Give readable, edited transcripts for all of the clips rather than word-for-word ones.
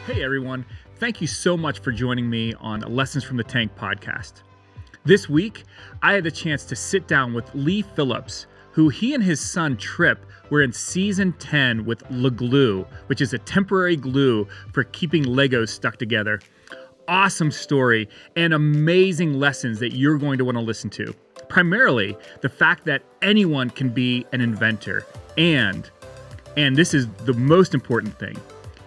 Hey everyone, thank you so much for joining me on Lessons from the Tank podcast. This week, I had the chance to sit down with Lee Phillips, who he and his son Trip were in season 10 with Le Glue, which is a temporary glue for keeping Legos stuck together. Awesome story and amazing lessons that you're going to want to listen to. Primarily, the fact that anyone can be an inventor. And this is the most important thing,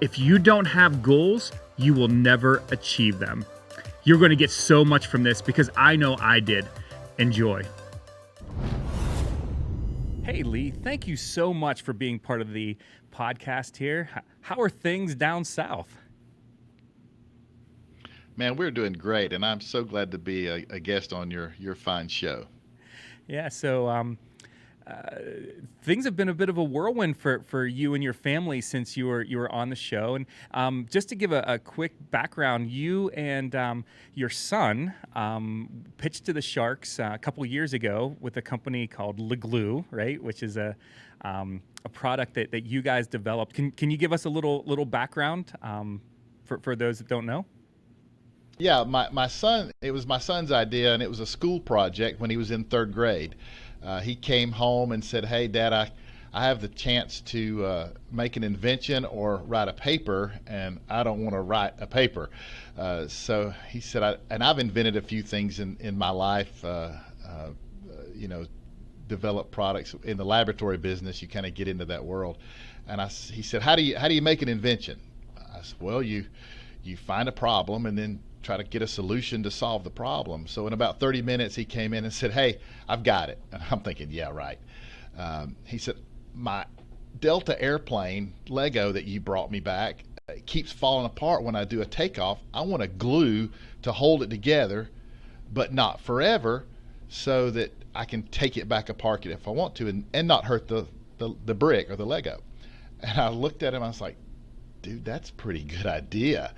if you don't have goals, you will never achieve them. You're going to get so much from this because I know I did. Enjoy. Hey, Lee, thank you so much for being part of the podcast here. How are things down south? Man, we're doing great, and I'm so glad to be a guest on your fine show. Yeah, so things have been a bit of a whirlwind for you and your family since you were on the show. And just to give a quick background, you and your son pitched to the Sharks a couple years ago with a company called Le Glue, right? Which is a product that you guys developed. Can you give us a little background for those that don't know? Yeah, my son, it was my son's idea, and it was a school project when he was in third grade. He came home and said, "Hey, Dad, I have the chance to make an invention or write a paper, and I don't want to write a paper." So he said, I've invented a few things in my life, develop products in the laboratory business. You kind of get into that world. And he said, how do you make an invention?" I said, "Well, you find a problem and then try to get a solution to solve the problem." So in about 30 minutes, he came in and said, "Hey, I've got it." And I'm thinking, yeah, right. He said, "My Delta airplane Lego that you brought me back keeps falling apart when I do a takeoff. I want a glue to hold it together, but not forever, so that I can take it back apart if I want to and not hurt the brick or the Lego." And I looked at him, I was like, "Dude, that's a pretty good idea."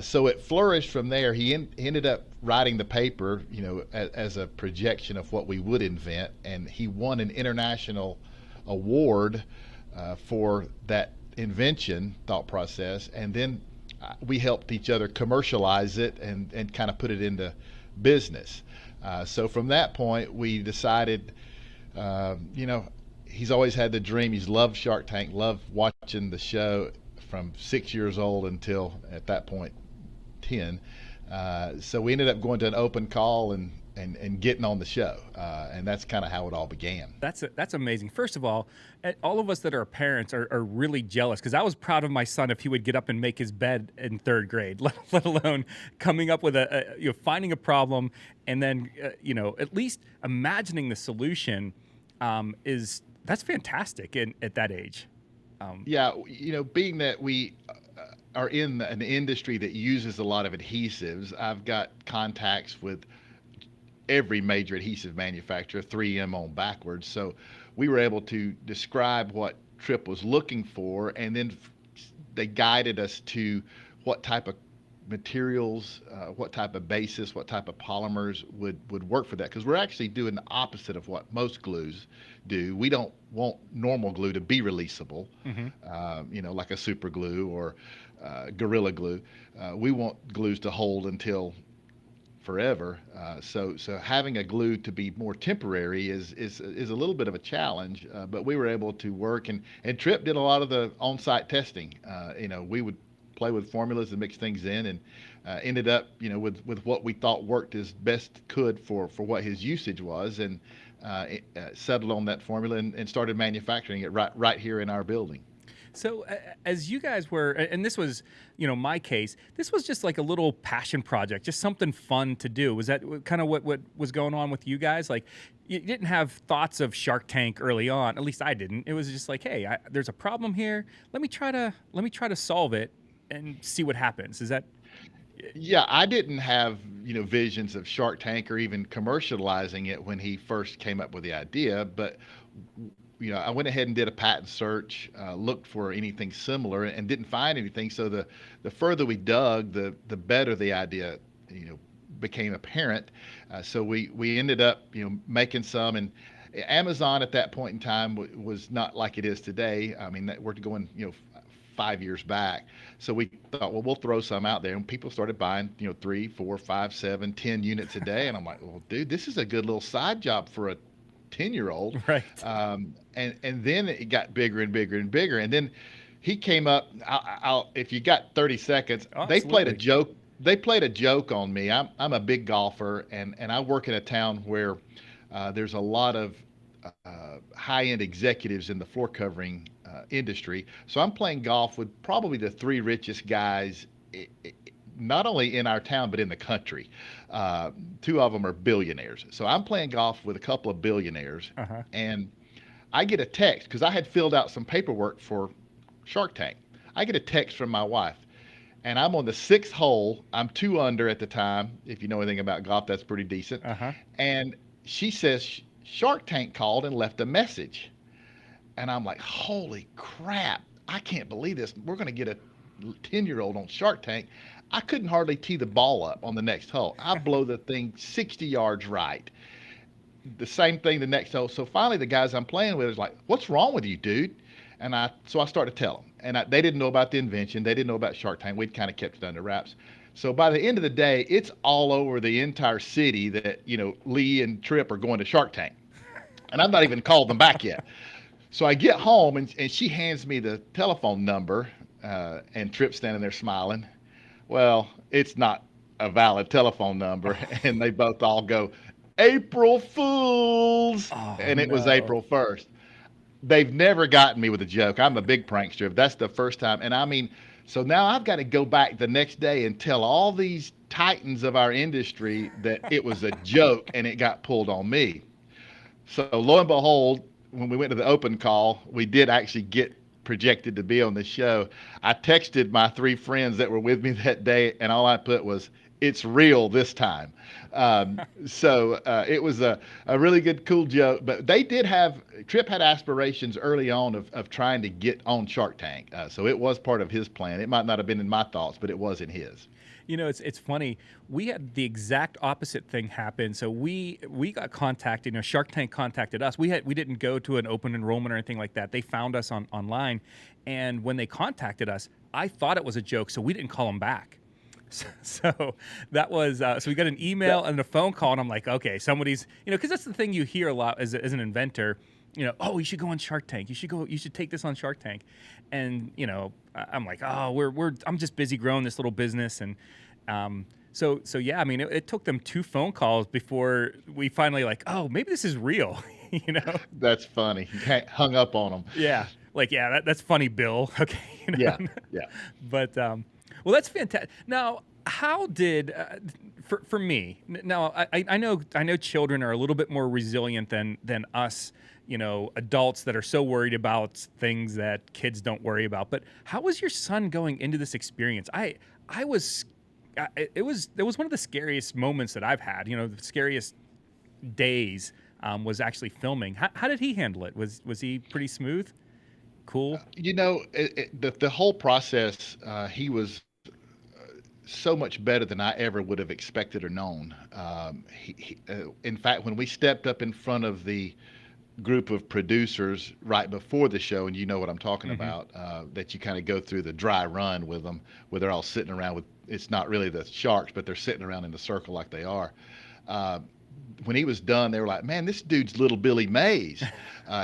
So it flourished from there. He ended up writing the paper, as a projection of what we would invent, and he won an international award for that invention thought process. And then we helped each other commercialize it and kind of put it into business. So from that point, we decided, he's always had the dream. He's loved Shark Tank, loved watching the show from 6 years old until at that point 10. So we ended up going to an open call and getting on the show, and that's kind of how it all began. That's amazing. First of all of us that are parents are really jealous, because I was proud of my son if he would get up and make his bed in third grade, let alone coming up with finding a problem and then at least imagining the solution. That's fantastic at that age. Yeah, being that we are in an industry that uses a lot of adhesives, I've got contacts with every major adhesive manufacturer, 3M on backwards. So we were able to describe what Trip was looking for, and then they guided us to what type of materials, what type of basis, what type of polymers would work for that. Because we're actually doing the opposite of what most glues do. We don't want normal glue to be releasable, like a super glue or Gorilla Glue. We want glues to hold until forever. So having a glue to be more temporary is a little bit of a challenge, but we were able to work, and Trip did a lot of the on-site testing. We would play with formulas and mix things in, and ended up, with what we thought worked as best could for what his usage was, and settled on that formula and started manufacturing it right here in our building. So as you guys were, and this was, my case, this was just like a little passion project, just something fun to do. Was that kind of what was going on with you guys? Like, you didn't have thoughts of Shark Tank early on. At least I didn't. It was just like, hey, there's a problem here. Let me try to solve it and see what happens. Is that? Yeah, I didn't have, visions of Shark Tank or even commercializing it when he first came up with the idea, but I went ahead and did a patent search, looked for anything similar, and didn't find anything. So the further we dug, the better the idea, became apparent. So we ended up, making some, and Amazon at that point in time was not like it is today. I mean, we're going, 5 years back. So we thought, well, we'll throw some out there, and people started buying, 3, 4, 5, 7, 10 units a day. And I'm like, well, dude, this is a good little side job for a 10-year-old. Right. And then it got bigger and bigger and bigger. And then he came up. If you got 30 seconds, they played a Absolutely. joke. They played a joke on me. I'm a big golfer, and I work in a town where there's a lot of high-end executives in the floor covering industry. So I'm playing golf with probably the three richest guys, not only in our town but in the country. Two of them are billionaires. So I'm playing golf with a couple of billionaires, Uh-huh. and I get a text because I had filled out some paperwork for Shark Tank. I get a text from my wife, and I'm on the sixth hole. I'm 2 under at the time. If you know anything about golf, that's pretty decent. Uh-huh. And she says Shark Tank called and left a message. And I'm like, holy crap, I can't believe this. We're going to get a 10-year-old on Shark Tank. I couldn't hardly tee the ball up on the next hole. I blow the thing 60 yards right. The same thing the next hole. So finally, the guys I'm playing with is like, what's wrong with you, dude? And so I started to tell them. And they didn't know about the invention. They didn't know about Shark Tank. We'd kind of kept it under wraps. So by the end of the day, it's all over the entire city that, Lee and Tripp are going to Shark Tank. And I've not even called them back yet. So I get home, and she hands me the telephone number, and Tripp's standing there smiling. Well, it's not a valid telephone number. And they both all go, April Fools. Oh, And it was no. April 1st. They've never gotten me with a joke. I'm a big prankster. That's the first time. And I mean, so now I've got to go back the next day and tell all these titans of our industry that it was a joke and it got pulled on me. So lo and behold, when we went to the open call, we did actually get projected to be on the show. I texted my 3 friends that were with me that day, and all I put was, it's real this time. So it was a really good, cool joke. But they did Tripp had aspirations early on of trying to get on Shark Tank. So it was part of his plan. It might not have been in my thoughts, but it was in his. It's funny. We had the exact opposite thing happen. So we got contacted. Shark Tank contacted us. We didn't go to an open enrollment or anything like that. They found us online, and when they contacted us, I thought it was a joke, so we didn't call them back. So that was so we got an email and a phone call, and I'm like, okay, somebody's because that's the thing you hear a lot as an inventor. Oh, you should go on Shark Tank. You should take this on Shark Tank. And, I'm like, oh, I'm just busy growing this little business. And so yeah, I mean, it took them 2 phone calls before we finally oh, maybe this is real, That's funny. Hung up on them. Yeah. Like, yeah, that's funny, Bill. Okay. Yeah. Yeah. But, well, that's fantastic. Now, how did for me? Now, I know children are a little bit more resilient than us, adults that are so worried about things that kids don't worry about. But how was your son going into this experience? It was one of the scariest moments that I've had. The scariest days was actually filming. How did he handle it? Was he pretty smooth? Cool. The whole process, he was so much better than I ever would have expected or known. In fact, when we stepped up in front of the group of producers right before the show, and you know what I'm talking about, that you kind of go through the dry run with them, where they're all sitting around with, it's not really the sharks, but they're sitting around in the circle like they are. When he was done, they were like, man, this dude's little Billy Mays.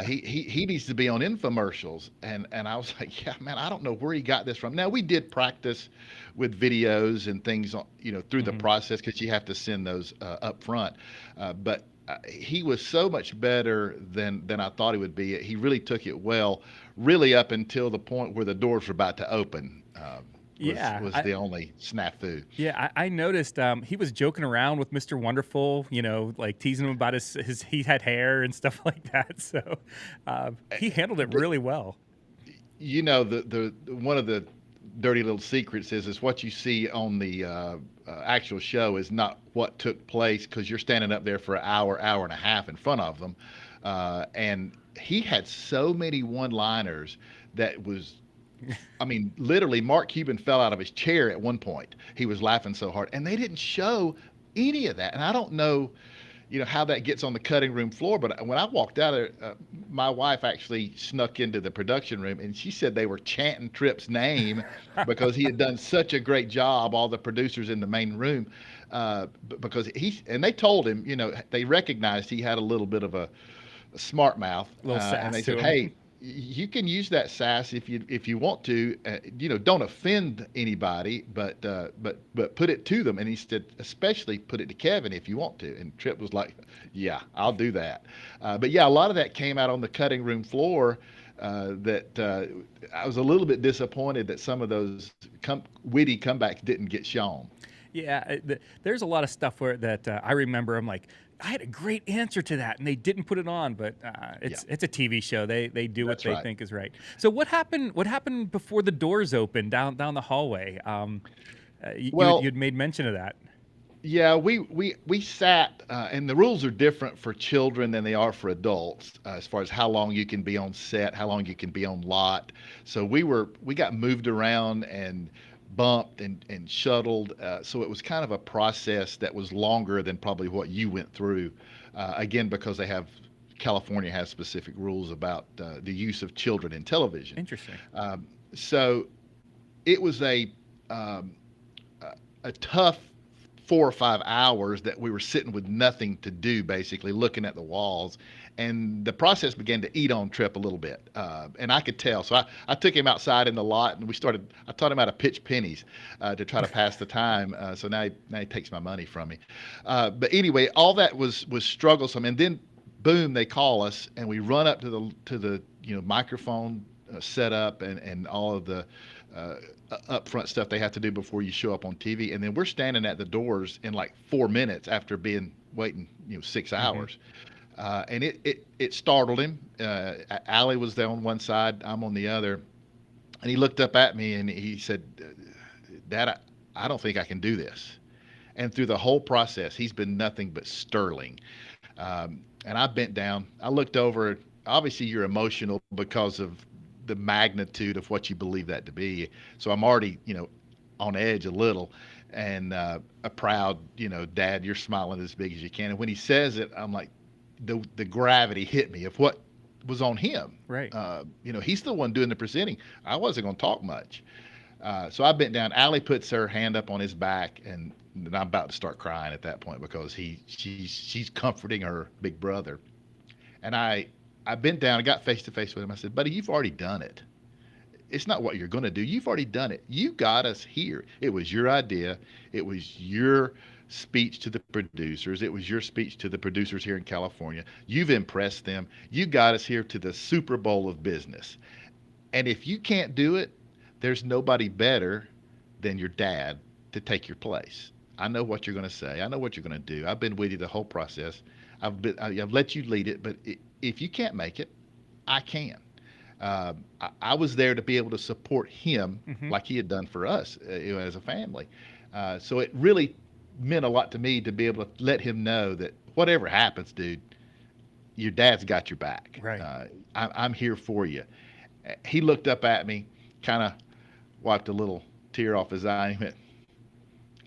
He needs to be on infomercials. And I was like, yeah, man, I don't know where he got this from. Now, we did practice with videos and things, through the process, because you have to send those up front. But he was so much better than I thought he would be. He really took it well, really up until the point where the doors were about to open. Was the only snafu. Yeah, I noticed he was joking around with Mr. Wonderful, like teasing him about he had hair and stuff like that. So he handled it really well. The one of the dirty little secrets is what you see on the actual show is not what took place, because you're standing up there for an hour and a half in front of them. And he had so many one-liners that was, I mean, literally, Mark Cuban fell out of his chair at one point. He was laughing so hard, and they didn't show any of that. And I don't know, how that gets on the cutting room floor. But when I walked out of my wife actually snuck into the production room, and she said they were chanting Tripp's name because he had done such a great job, all the producers in the main room, because and they told him, they recognized he had a little bit of a smart mouth, A little and sass they to said, him. "Hey, you can use that sass if you want to. Don't offend anybody, but put it to them." And he said, "Especially put it to Kevin if you want to." And Tripp was like, "Yeah, I'll do that." But yeah, a lot of that came out on the cutting room floor. That I was a little bit disappointed that some of those witty comebacks didn't get shown. Yeah, there's a lot of stuff where that I remember. I'm like, I had a great answer to that, and they didn't put it on. But Yeah, it's a TV show. They do what that's they right. think is right. So what happened? What happened before the doors opened down the hallway? Well, You'd made mention of that. yeah, we sat, and the rules are different for children than they are for adults, as far as how long you can be on set, how long you can be on lot. So we got moved around and bumped and shuttled. So it was kind of a process that was longer than probably what you went through. Again, because California has specific rules about the use of children in television. Interesting. So it was um, a tough 4 or 5 hours that we were sitting with nothing to do, basically looking at the walls. And the process began to eat on Tripp a little bit. And I could tell. So I took him outside in the lot and I taught him how to pitch pennies to try to pass the time. So now he takes my money from me. But anyway, all that was strugglesome. And then boom, they call us and we run up to the microphone setup and all of the uh, upfront stuff they have to do before you show up on TV. And then we're standing at the doors in like 4 minutes after waiting 6 hours. And it startled him. Allie was there on one side, I'm on the other. And he looked up at me and he said, "Dad, I don't think I can do this." And through the whole process, he's been nothing but sterling. And I bent down. I looked over. Obviously, you're emotional because of the magnitude of what you believe that to be. So I'm already, on edge a little, and a proud, "Dad, you're smiling as big as you can." And when he says it, I'm like, the gravity hit me of what was on him. Right. He's the one doing the presenting. I wasn't going to talk much. So I bent down. Allie puts her hand up on his back, and I'm about to start crying at that point because she's comforting her big brother. And I bent down. I got face to face with him. I said, "Buddy, you've already done it. It's not what you're going to do. You've already done it. You got us here. It was your idea. It was your speech to the producers. It was your speech to the producers here in California. You've impressed them. You got us here to the Super Bowl of business. And if you can't do it, there's nobody better than your dad to take your place. I know what you're going to say. I know what you're going to do. I've been with you the whole process. I've let you lead it, but if you can't make it, I can." I was there to be able to support him like he had done for us, as a family. So it really meant a lot to me to be able to let him know that whatever happens, dude, your dad's got your back. Right. I'm here for you. He looked up at me, kind of wiped a little tear off his eye, and he went,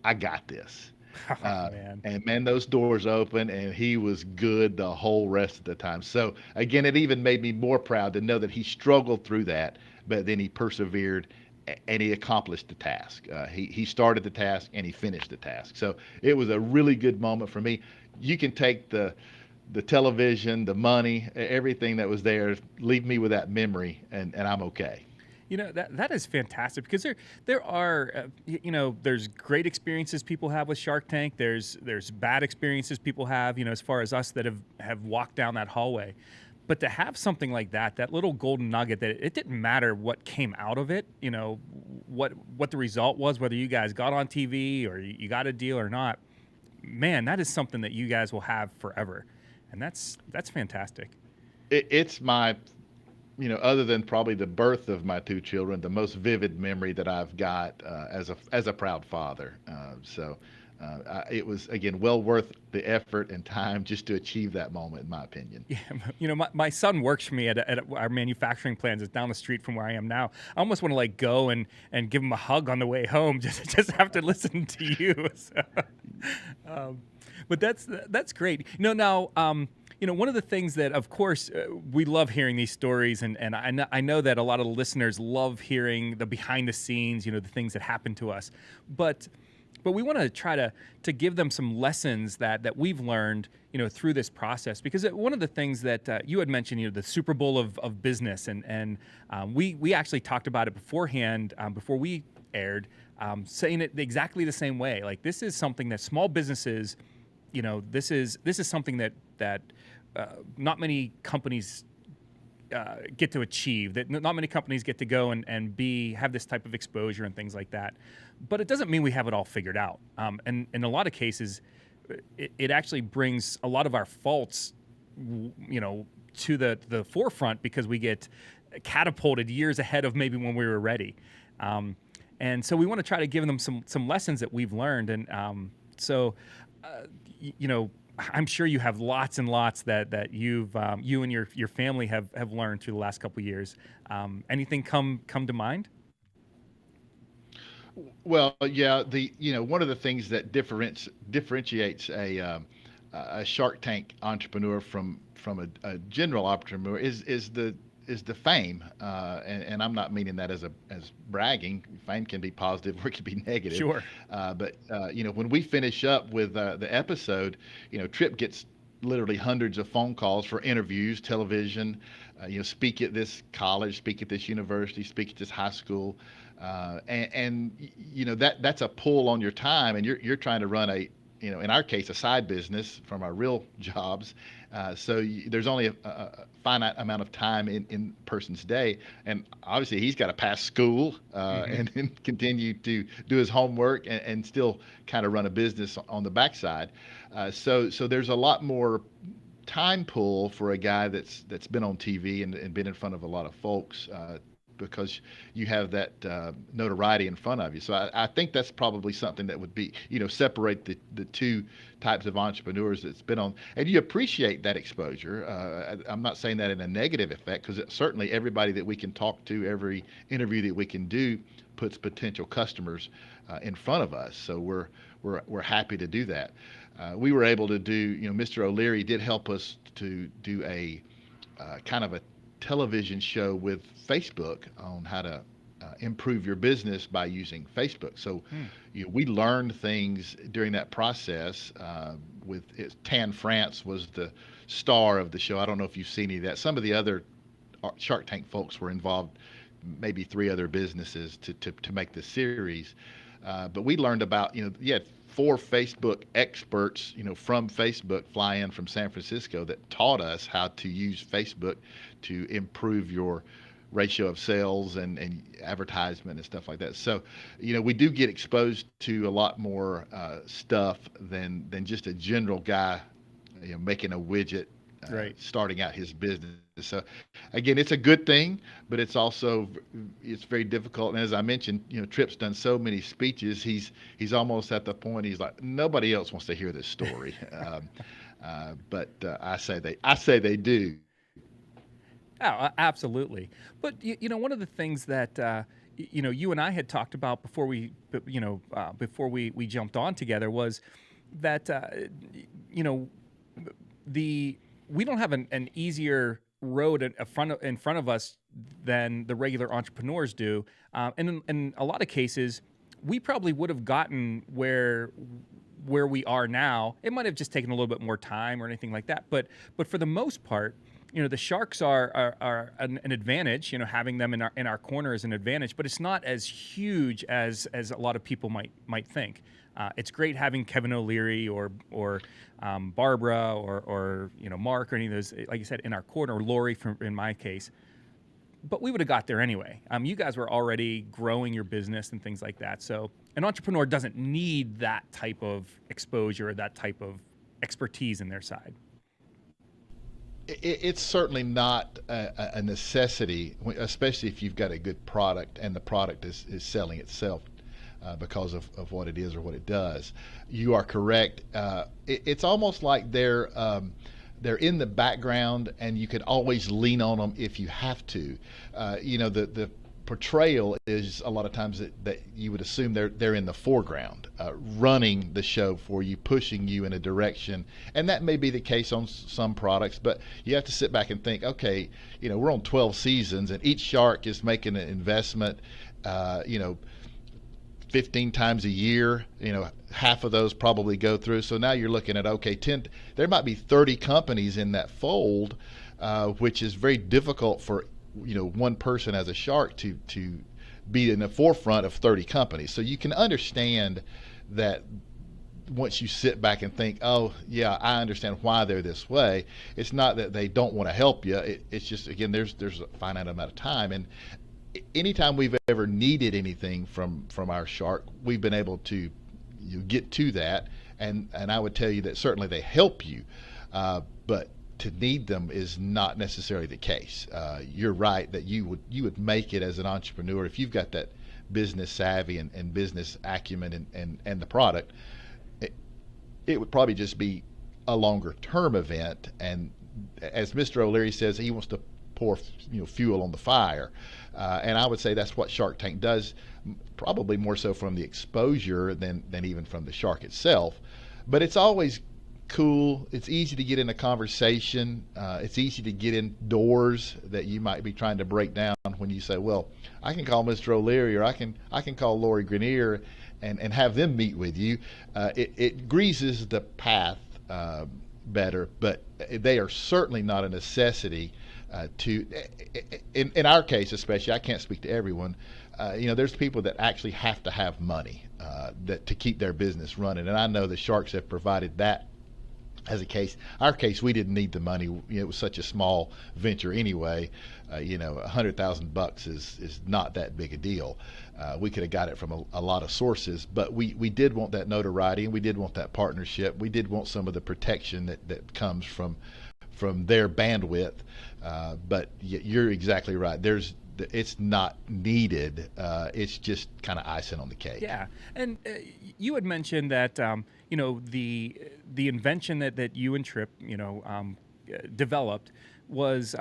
"I got this." Oh, man. And man, those doors opened, and he was good the whole rest of the time. So again, it even made me more proud to know that he struggled through that, but then he persevered and he accomplished the task. He started the task and he finished the task. So it was a really good moment for me. You can take the television, the money, everything that was there, leave me with that memory, and I'm okay. That is fantastic because there are there's great experiences people have with Shark Tank. There's bad experiences people have, as far as us that have walked down that hallway. But to have something like that little golden nugget, that it didn't matter what came out of it, what the result was, whether you guys got on TV or you got a deal or not. Man, that is something that you guys will have forever, and that's fantastic. It's my, other than probably the birth of my two children, the most vivid memory that I've got as a proud father. It was, again, well worth the effort and time just to achieve that moment, in my opinion. Yeah, my son works for me at our manufacturing plant. It's down the street from where I am now. I almost want to go and give him a hug on the way home, just after listening to you. So, But that's great. Now, one of the things that, of course, we love hearing these stories, and I know that a lot of the listeners love hearing the behind the scenes, the things that happen to us. But we want to try to give them some lessons that we've learned, through this process. Because one of the things that you had mentioned, the Super Bowl of business, and we actually talked about it beforehand, before we aired, saying it exactly the same way. Like, this is something that small businesses, this is something that not many companies get to achieve, that not many companies get to go and have this type of exposure and things like that. But it doesn't mean we have it all figured out. And in a lot of cases, it actually brings a lot of our faults, to the forefront, because we get catapulted years ahead of maybe when we were ready. And so we want to try to give them some lessons that we've learned. And I'm sure you have lots and lots that you and your family have learned through the last couple of years. Anything come to mind? Well, yeah, one of the things that differentiates a Shark Tank entrepreneur from a general entrepreneur is the fame, and I'm not meaning that as bragging. Fame can be positive or it can be negative. Sure. But when we finish up with the episode, Trip gets literally hundreds of phone calls for interviews, television, speak at this college, speak at this university, speak at this high school, and that's a pull on your time, and you're trying to run in our case, a side business from our real jobs. So there's only a finite amount of time in person's day. And obviously he's got to pass school and then continue to do his homework and still kind of run a business on the backside. So there's a lot more time pull for a guy that's been on TV and been in front of a lot of folks, because you have that notoriety in front of you. So I think that's probably something that would be, separate the two types of entrepreneurs that's been on. And you appreciate that exposure. I'm not saying that in a negative effect, because certainly everybody that we can talk to, every interview that we can do, puts potential customers in front of us. So we're happy to do that. We were able to do, Mr. O'Leary did help us to do a kind of a television show with Facebook on how to improve your business by using Facebook. So we learned things during that process. Tan France was the star of the show. I don't know if you've seen any of that. Some of the other Shark Tank folks were involved, maybe 3 other businesses to make the series. But we learned about, you had 4 Facebook experts, from Facebook fly in from San Francisco that taught us how to use Facebook to improve your ratio of sales and advertisement and stuff like that. So, we do get exposed to a lot more stuff than just a general guy, making a widget, right, starting out his business. So again, it's a good thing, but it's very difficult. And as I mentioned, Tripp's done so many speeches. He's almost at the point, he's like, nobody else wants to hear this story. But I say they do. Oh, absolutely. But one of the things that you and I had talked about before we jumped on together was that we don't have an easier road in front of us than the regular entrepreneurs do, and in a lot of cases, we probably would have gotten where we are now. It might have just taken a little bit more time or anything like that, but for the most part, the Sharks are an advantage. Having them in our corner is an advantage, but it's not as huge as a lot of people might think. It's great having Kevin O'Leary or Barbara or Mark or any of those, like you said, in our corner, or Lori in my case. But we would have got there anyway. You guys were already growing your business and things like that. So an entrepreneur doesn't need that type of exposure or that type of expertise in their side. It's certainly not a necessity, especially if you've got a good product and the product is selling itself because of what it is or what it does. You are correct. It's almost like they're in the background and you can always lean on them if you have to. The portrayal is a lot of times that you would assume they're in the foreground, running the show for you, pushing you in a direction, and that may be the case on some products. But you have to sit back and think, okay, we're on 12 seasons, and each shark is making an investment, 15 times a year. Half of those probably go through. So now you're looking at, okay, there might be 30 companies in that fold, which is very difficult for one person as a shark to be in the forefront of 30 companies. So you can understand that once you sit back and think, oh yeah, I understand why they're this way. It's not that they don't want to help you. It's just, again, there's a finite amount of time, and anytime we've ever needed anything from our shark, we've been able to get to that, and I would tell you that certainly they help you, but to need them is not necessarily the case. You're right that you would make it as an entrepreneur if you've got that business savvy and business acumen and the product. It would probably just be a longer term event, and as Mr. O'Leary says, he wants to pour fuel on the fire, and I would say that's what Shark Tank does, probably more so from the exposure than even from the shark itself. But it's always cool. It's easy to get in a conversation. It's easy to get in doors that you might be trying to break down when you say, well, I can call Mr. O'Leary, or I can call Lori Grenier and have them meet with you. It greases the path better, but they are certainly not a necessity in our case especially. I can't speak to everyone. There's people that actually have to have money to keep their business running, and I know the sharks have provided that as a case. Our case, we didn't need the money. It was such a small venture anyway. $100,000 is not that big a deal. We could have got it from a lot of sources, but we did want that notoriety, and we did want that partnership. We did want some of the protection that comes from their bandwidth. But you're exactly right. It's not needed. It's just kind of icing on the cake. Yeah, and you had mentioned that the invention that you and Trip developed was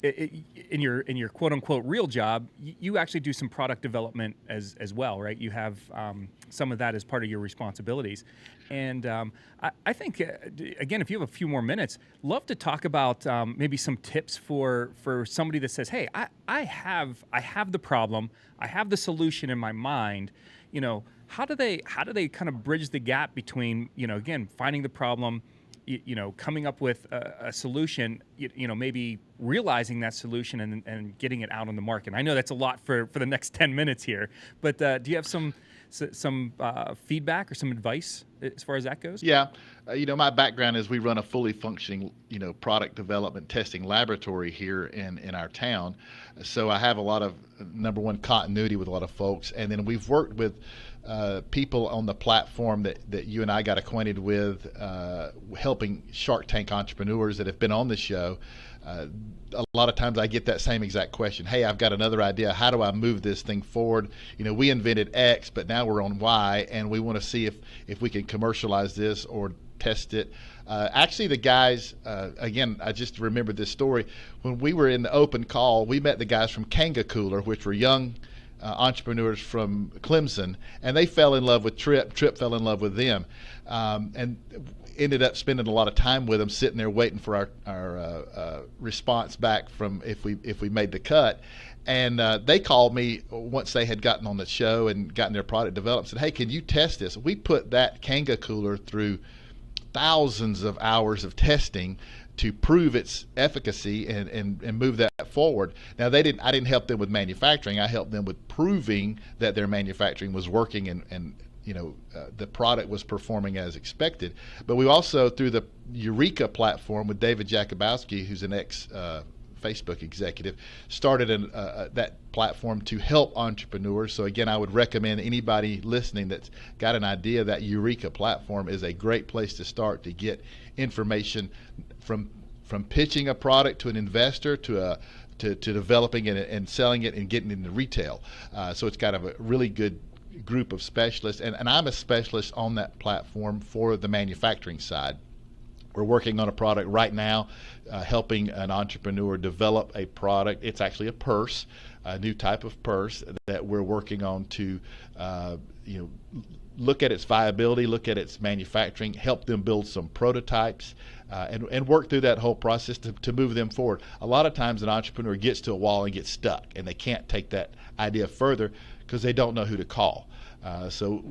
in your quote unquote real job. You actually do some product development as well, right? You have some of that as part of your responsibilities, and I think again, if you have a few more minutes, love to talk about maybe some tips for somebody that says, hey, I have the problem, I have the solution in my mind. How do they kind of bridge the gap between again, finding the problem, coming up with a solution, maybe realizing that solution and getting it out on the market? I know that's a lot for the next 10 minutes here, but do you have some feedback or some advice as far as that goes? Yeah. My background is we run a fully functioning, product development testing laboratory here in our town. So I have a lot of, number one, continuity with a lot of folks. And then we've worked with people on the platform that you and I got acquainted with, helping Shark Tank entrepreneurs that have been on the show. A lot of times I get that same exact question. Hey, I've got another idea. How do I move this thing forward? We invented X, but now we're on Y, and we want to see if we can commercialize this or test it. Actually, the guys, again, I just remembered this story. When we were in the open call, we met the guys from Kanga Cooler, which were young entrepreneurs from Clemson, and they fell in love with Trip. Trip fell in love with them, and ended up spending a lot of time with them, sitting there waiting for our response back from if we made the cut. And they called me once they had gotten on the show and gotten their product developed, said, hey, can you test this? We put that Kanga Cooler through thousands of hours of testing to prove its efficacy and move that forward. Now I didn't help them with manufacturing. I helped them with proving that their manufacturing was working and the product was performing as expected. But we also, through the Eureka platform with David Jakubowski, who's an ex Facebook executive, started that platform to help entrepreneurs. So again, I would recommend anybody listening that's got an idea, that Eureka platform is a great place to start to get information from pitching a product to an investor to developing it and selling it and getting into retail. So it's got a really good group of specialists, and I'm a specialist on that platform for the manufacturing side. We're working on a product right now, helping an entrepreneur develop a product. It's actually a purse a new type of purse that we're working on to, you know, look at its viability, look at its manufacturing, help them build some prototypes, and work through that whole process to move them forward. A lot of times an entrepreneur gets to a wall and gets stuck, and they can't take that idea further because they don't know who to call. So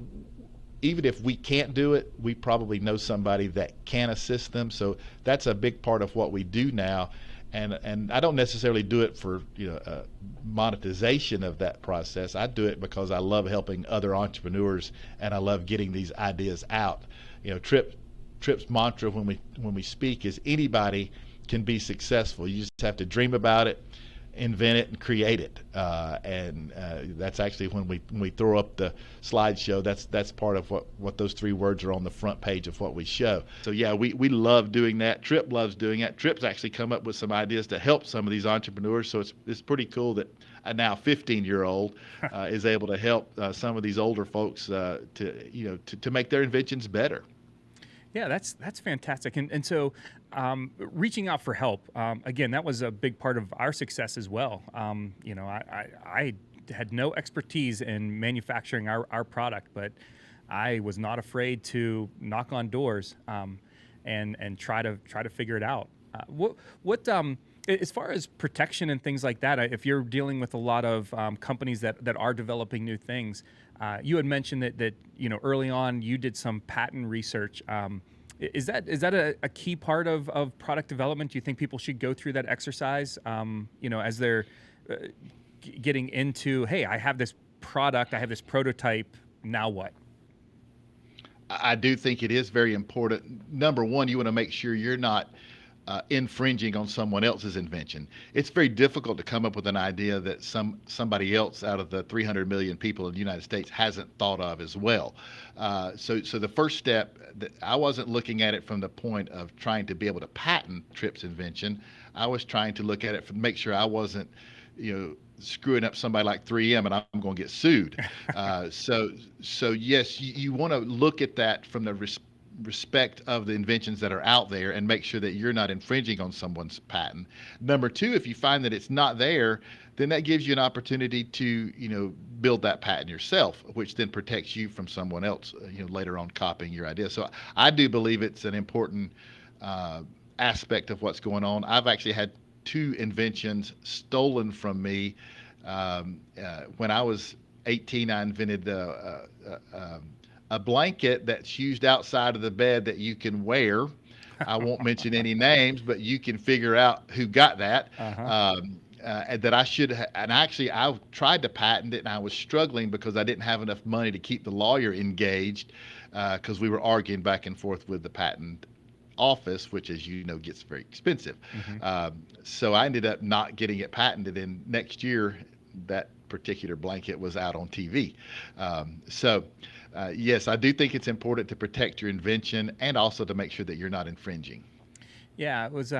even if we can't do it, we probably know somebody that can assist them. So that's a big part of what we do now. And I don't necessarily do it for, you know, monetization of that process. I do it because I love helping other entrepreneurs and I love getting these ideas out. You know, Trip's mantra when we speak is anybody can be successful. You just have to dream about it, invent it, and create it. That's actually when we throw up the slideshow. That's part of what those three words are on the front page of what we show. So yeah, we love doing that. Trip loves doing that. Trip's actually come up with some ideas to help some of these entrepreneurs. So it's pretty cool that a now 15-year-old is able to help some of these older folks to make their inventions better. Yeah, that's fantastic. And so reaching out for help, again, that was a big part of our success as well. You know, I had no expertise in manufacturing our product, but I was not afraid to knock on doors and try to figure it out. What as far as protection and things like that, if you're dealing with a lot of companies that are developing new things, you had mentioned that you know early on you did some patent research. Is that a key part of product development? Do you think people should go through that exercise? You know, as they're getting into, hey, I have this product, I have this prototype. Now what? I do think it is very important. Number one, you want to make sure you're not infringing on someone else's invention. It's very difficult to come up with an idea that somebody else out of the 300 million people in the United States hasn't thought of as well. So the first step, I wasn't looking at it from the point of trying to be able to patent Trip's invention. I was trying to look at it to make sure I wasn't, you know, screwing up somebody like 3M and I'm going to get sued. So yes, you want to look at that from the respect of the inventions that are out there and make sure that you're not infringing on someone's patent. Number two, if you find that it's not there, then that gives you an opportunity to, you know, build that patent yourself, which then protects you from someone else, you know, later on copying your idea. So I do believe it's an important aspect of what's going on. I've actually had two inventions stolen from me. When I was 18, I invented a blanket that's used outside of the bed that you can wear. I won't mention any names, but you can figure out who got that. And that I should and actually I tried to patent it and I was struggling because I didn't have enough money to keep the lawyer engaged because we were arguing back and forth with the patent office, which, as you know, gets very expensive. So I ended up not getting it patented, and next year that particular blanket was out on TV. Yes, I do think it's important to protect your invention and also to make sure that you're not infringing. Yeah, it was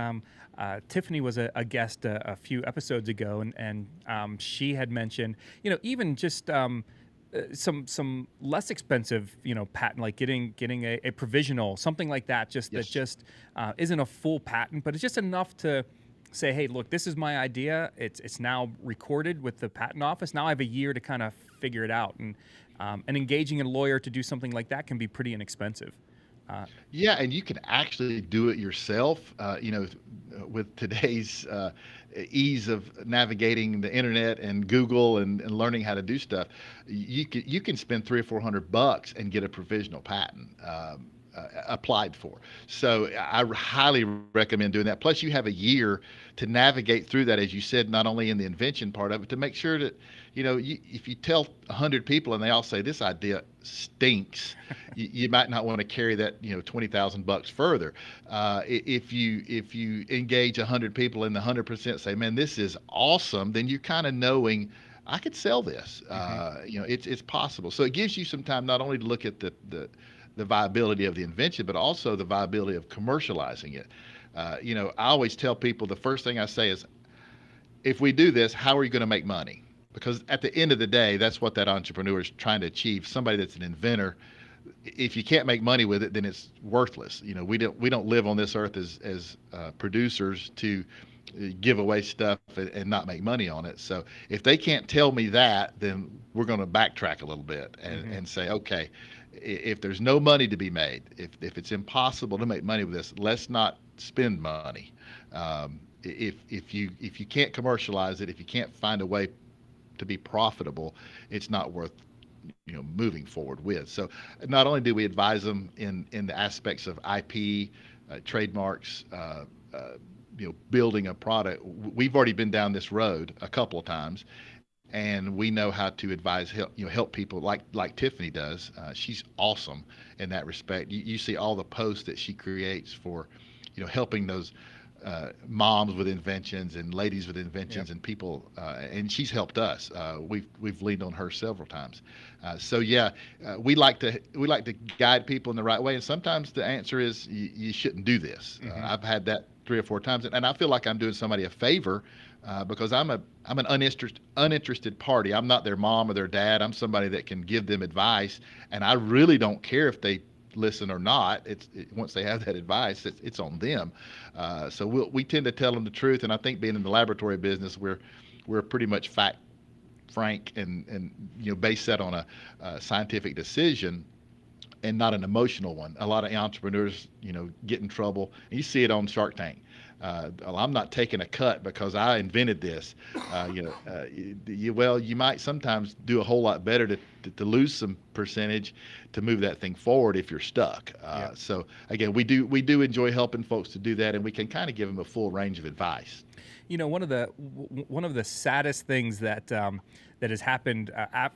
Tiffany was a guest a few episodes ago, and she had mentioned, you know, even just some less expensive, you know, patent, like getting a provisional, something like that, Yes. that just isn't a full patent, but it's just enough to say, hey, look, this is my idea. It's now recorded with the patent office. Now I have a year to kind of figure it out, and engaging a lawyer to do something like that can be pretty inexpensive. Yeah, and you can actually do it yourself. You know, with today's ease of navigating the internet and Google and learning how to do stuff, you can spend $300 or $400 and get a provisional patent applied for. So I highly recommend doing that. Plus, you have a year to navigate through that, as you said, not only in the invention part of it, to make sure that, you know, if you tell 100 people and they all say this idea stinks, you might not want to carry that, you know, $20,000 further. If you engage 100 people and the 100% say, man, this is awesome, then you're kind of knowing I could sell this. You know, it's possible. So it gives you some time not only to look at the viability of the invention, but also the viability of commercializing it. You know, I always tell people the first thing I say is, if we do this, how are you going to make money? Because at the end of the day, that's what that entrepreneur is trying to achieve. Somebody that's an inventor, if you can't make money with it, then it's worthless. You know, we don't live on this earth as producers to give away stuff and not make money on it. So if they can't tell me that, then we're going to backtrack a little bit and say, okay, if there's no money to be made, if it's impossible to make money with this, let's not spend money. If you can't commercialize it, if you can't find a way to be profitable, it's not worth moving forward with. So not only do we advise them in the aspects of IP, trademarks, building a product. We've already been down this road a couple of times, and we know how to advise, help people like Tiffany does. She's awesome in that respect. You see all the posts that she creates for, helping those moms with inventions and ladies with inventions. Yep. And people, and she's helped us. We've leaned on her several times. We like to guide people in the right way. And sometimes the answer is you shouldn't do this. I've had that 3 or 4 times, and I feel like I'm doing somebody a favor because I'm an uninterested party. I'm not their mom or their dad. I'm somebody that can give them advice, and I really don't care if they listen or not. Once they have that advice, it's on them. So we tend to tell them the truth, and I think being in the laboratory business, we're pretty much frank and based that on a scientific decision and not an emotional one. A lot of entrepreneurs, get in trouble. And you see it on Shark Tank. I'm not taking a cut because I invented this. You might sometimes do a whole lot better to lose some percentage to move that thing forward if you're stuck. So again, we do enjoy helping folks to do that, and we can kind of give them a full range of advice. One of the saddest things that has happened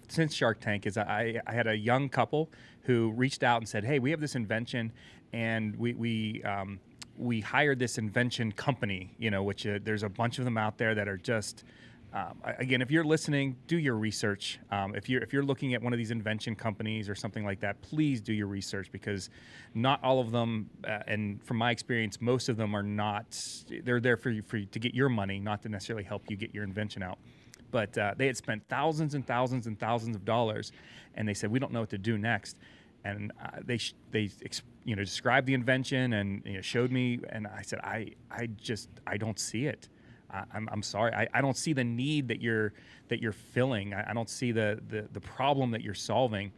since Shark Tank is I had a young couple who reached out and said, "Hey, we have this invention, and we hired this invention company. Which there's a bunch of them out there that are just." Again, if you're listening, do your research. If you're looking at one of these invention companies or something like that, please do your research, because not all of them, and from my experience, most of them are not. They're there for you to get your money, not to necessarily help you get your invention out. But they had spent thousands and thousands and thousands of dollars, and they said, we don't know what to do next. And they described the invention and showed me, and I said, I don't see it. I'm sorry. I don't see the need that you're filling. I don't see the problem that you're solving.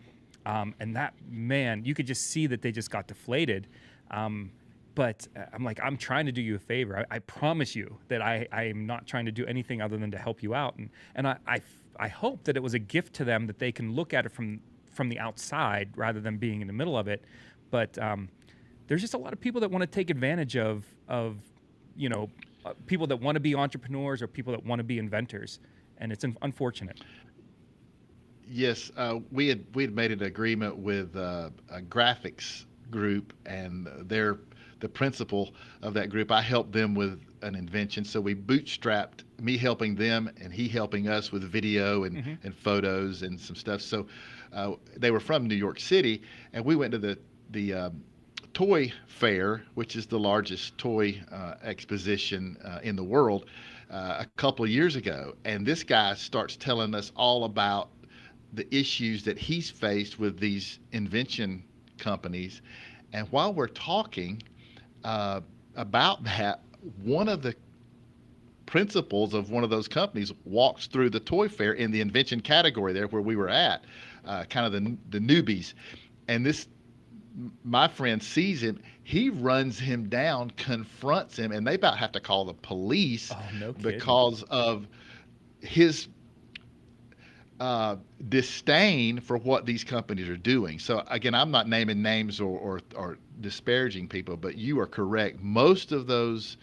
And that, man, you could just see that they just got deflated. But I'm like, I'm trying to do you a favor. I promise you that I am not trying to do anything other than to help you out. And I hope that it was a gift to them, that they can look at it from the outside rather than being in the middle of it. But there's just a lot of people that want to take advantage of people that want to be entrepreneurs or people that want to be inventors, and it's unfortunate. Yes, we had made an agreement with a graphics group, and they're the principal of that group. I helped them with an invention, so we bootstrapped, me helping them and he helping us with video and photos and some stuff. So they were from New York City, and we went to the toy fair, which is the largest toy exposition in the world, a couple of years ago. And this guy starts telling us all about the issues that he's faced with these invention companies. And while we're talking about that, one of the principals of one of those companies walks through the toy fair in the invention category there where we were at, kind of the newbies. And my friend sees him, he runs him down, confronts him, and they about have to call the police because of his disdain for what these companies are doing. So again, I'm not naming names or disparaging people, but you are correct. Most of those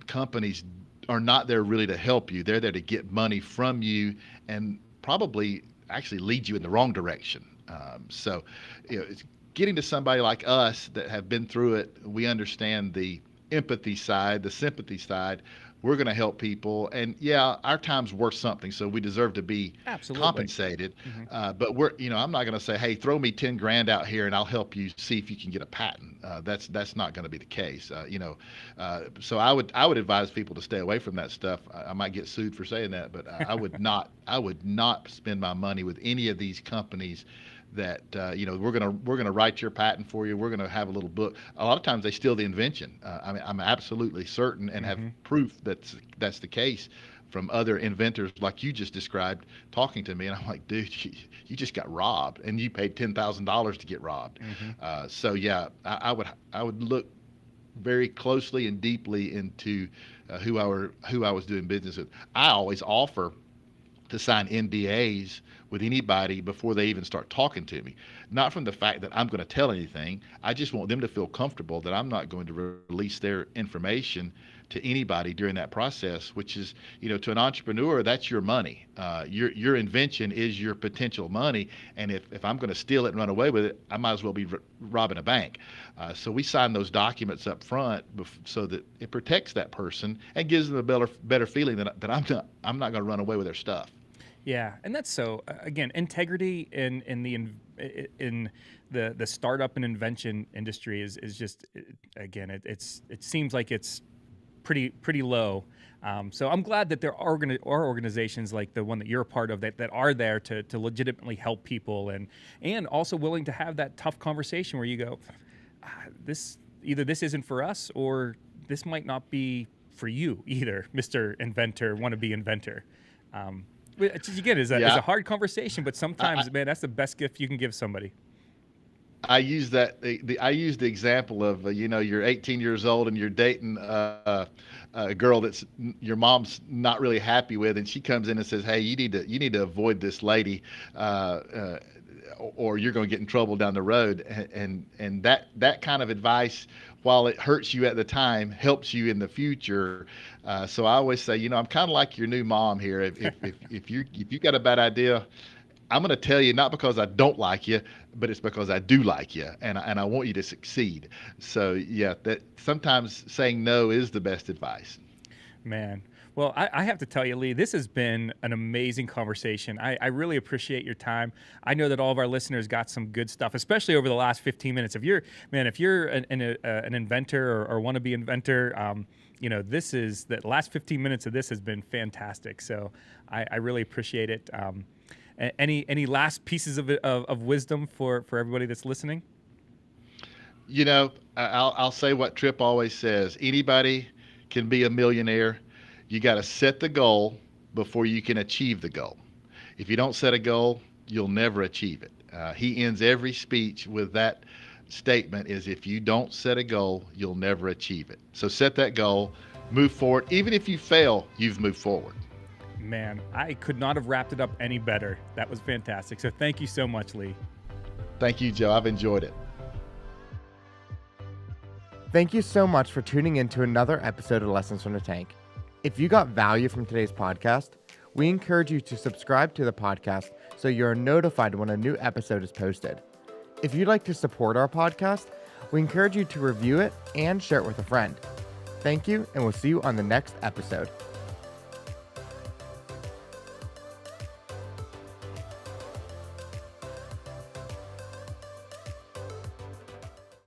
companies are not there really to help you. They're there to get money from you and probably actually lead you in the wrong direction. It's getting to somebody like us that have been through it. We understand the empathy side, the sympathy side. We're going to help people, and our time's worth something, so we deserve to be compensated. But I'm not going to say, hey, throw me 10 grand out here and I'll help you see if you can get a patent. That's not going to be the case. So I would advise people to stay away from that stuff. I might get sued for saying that, but I would not spend my money with any of these companies that we're gonna write your patent for you. We're gonna have a little book. A lot of times they steal the invention. I mean, I'm absolutely certain and have proof that's the case from other inventors like you just described talking to me, and I'm like, dude, you just got robbed, and you paid $10,000 to get robbed. So yeah, I would look very closely and deeply into who I was doing business with. I always offer to sign NDAs with anybody before they even start talking to me. Not from the fact that I'm going to tell anything. I just want them to feel comfortable that I'm not going to release their information to anybody during that process, which is, to an entrepreneur, that's your money. Your invention is your potential money. And if I'm going to steal it and run away with it, I might as well be robbing a bank. So we sign those documents up front so that it protects that person and gives them a better feeling that I'm not going to run away with their stuff. Yeah, and that's so again, integrity in the startup and invention industry is just again it seems like it's pretty low. So I'm glad that there are organizations like the one that you're a part of that are there to legitimately help people and also willing to have that tough conversation where you go, this isn't for us, or this might not be for you either, Mr. Inventor, wannabe inventor. Which again is a hard conversation, but sometimes, man, that's the best gift you can give somebody. I use I use the example of you're 18 years old and you're dating a girl that's your mom's not really happy with, and she comes in and says, "Hey, you need to avoid this lady, or you're going to get in trouble down the road." And that kind of advice, while it hurts you at the time, helps you in the future. So I always say, I'm kind of like your new mom here. If you got a bad idea, I'm going to tell you, not because I don't like you, but it's because I do like you, and I want you to succeed. So yeah, that sometimes saying no is the best advice. Man. Well, I have to tell you, Lee, this has been an amazing conversation. I really appreciate your time. I know that all of our listeners got some good stuff, especially over the last 15 minutes. If you're an inventor or want to be inventor, the last 15 minutes of this has been fantastic. So I really appreciate it. Any last pieces of wisdom for everybody that's listening? I'll say what Tripp always says: anybody can be a millionaire. You got to set the goal before you can achieve the goal. If you don't set a goal, you'll never achieve it. He ends every speech with that statement: is if you don't set a goal, you'll never achieve it. So set that goal, move forward. Even if you fail, you've moved forward. Man, I could not have wrapped it up any better. That was fantastic. So thank you so much, Lee. Thank you, Joe. I've enjoyed it. Thank you so much for tuning in to another episode of Lessons from the Tank. If you got value from today's podcast, we encourage you to subscribe to the podcast so you're notified when a new episode is posted. If you'd like to support our podcast, we encourage you to review it and share it with a friend. Thank you, and we'll see you on the next episode.